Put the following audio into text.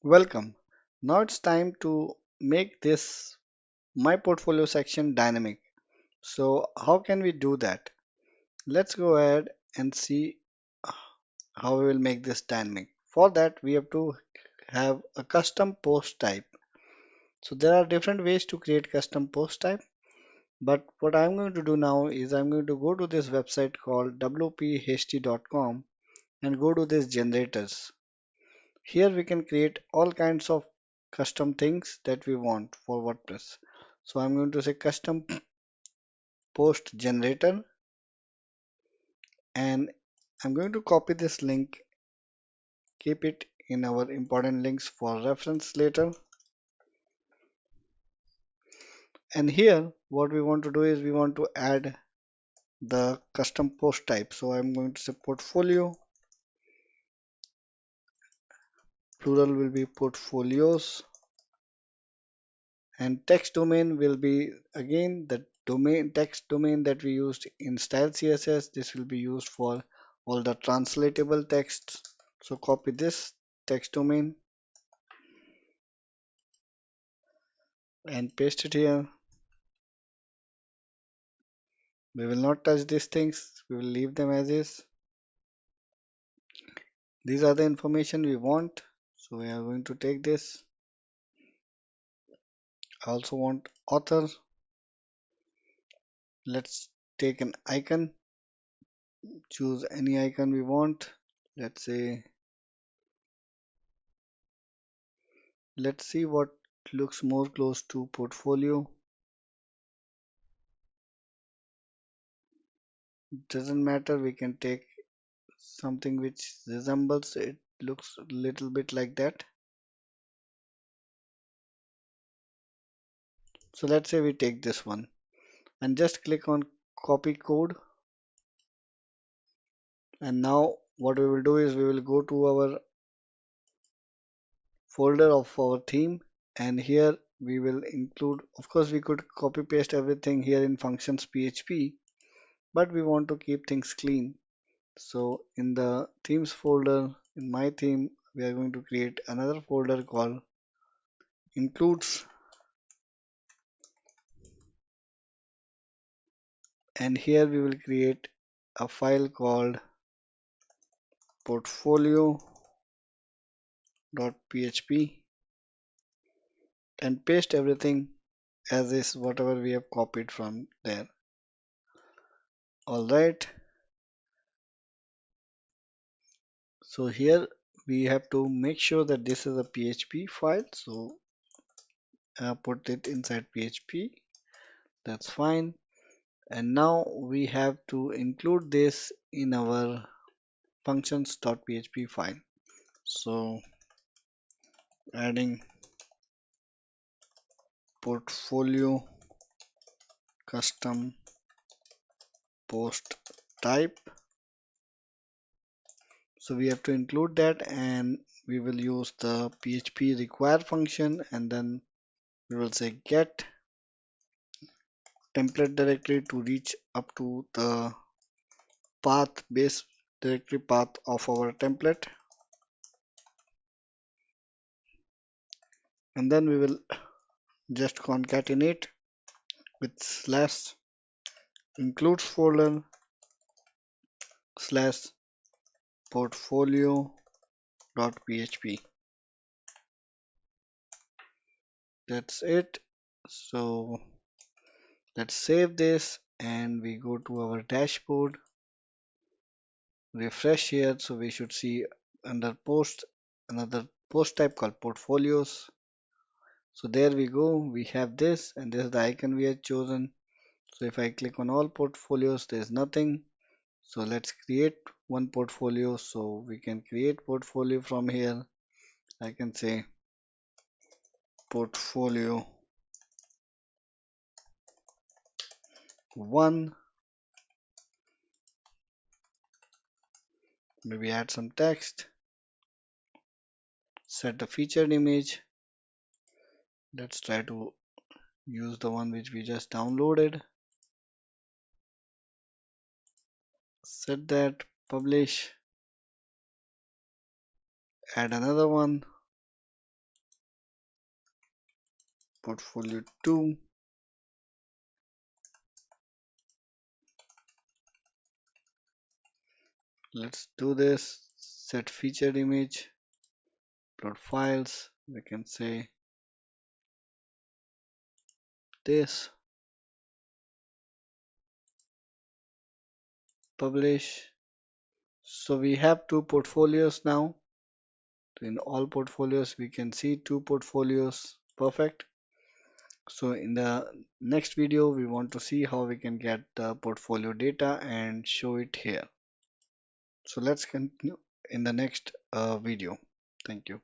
Welcome. Now it's time to make this My Portfolio section dynamic. So how can we do that? Let's go ahead and see how we will make this dynamic. For that we have to have a custom post type. So there are different ways to create custom post type. But what I'm going to do now is I'm going to go to this website called wphd.com and go to this generators. Here we can create all kinds of custom things that we want for WordPress. So I'm going to say custom post generator and I'm going to copy this link, keep it in our important links for reference later. And here what we want to do is we want to add the custom post type. So I'm going to say portfolio, plural will be portfolios, and text domain will be again the domain text domain that we used in style css. This will be used for all the translatable texts. So copy this text domain and paste it here. We will not touch these things, we will leave them as is. These are the information we want, so we are going to take this. I also want author. Let's take an icon, choose any icon we want. Let's say, let's see what looks more close to portfolio. Doesn't matter, we can take something which resembles it, looks a little bit like that. So let's say we take this one and just click on copy code, and now what we will do is we will go to our folder of our theme, and here we will include, of course we could copy paste everything here in functions PHP, but we want to keep things clean. So in the themes folder, in my theme, we are going to create another folder called includes, and here we will create a file called portfolio.php and paste everything as is whatever we have copied from there. Alright, so here we have to make sure that this is a PHP file, so put it inside PHP, that's fine. And now we have to include this in our functions.php file. So adding portfolio custom post type. So we have to include that, and we will use the PHP require function, and then we will say get template directory to reach up to the path base directory path of our template, and then we will just concatenate with slash includes folder slash portfolio.php. That's it. So let's save this and we go to our dashboard, refresh here. So we should see under post another post type called portfolios. So there we go, we have this, and this is the icon we have chosen. So if I click on all portfolios, there's nothing. So let's create one portfolio. So we can create portfolio from here. I can say portfolio 1, maybe add some text, set the featured image. Let's try to use the one which we just downloaded. Set that, publish, add another one. portfolio 2. Let's do this. Set featured image, upload files. We can say this, publish. So we have two portfolios now. In all portfolios, we can see two portfolios. Perfect. So in the next video, we want to see how we can get the portfolio data and show it here. So let's continue in the next video. Thank you.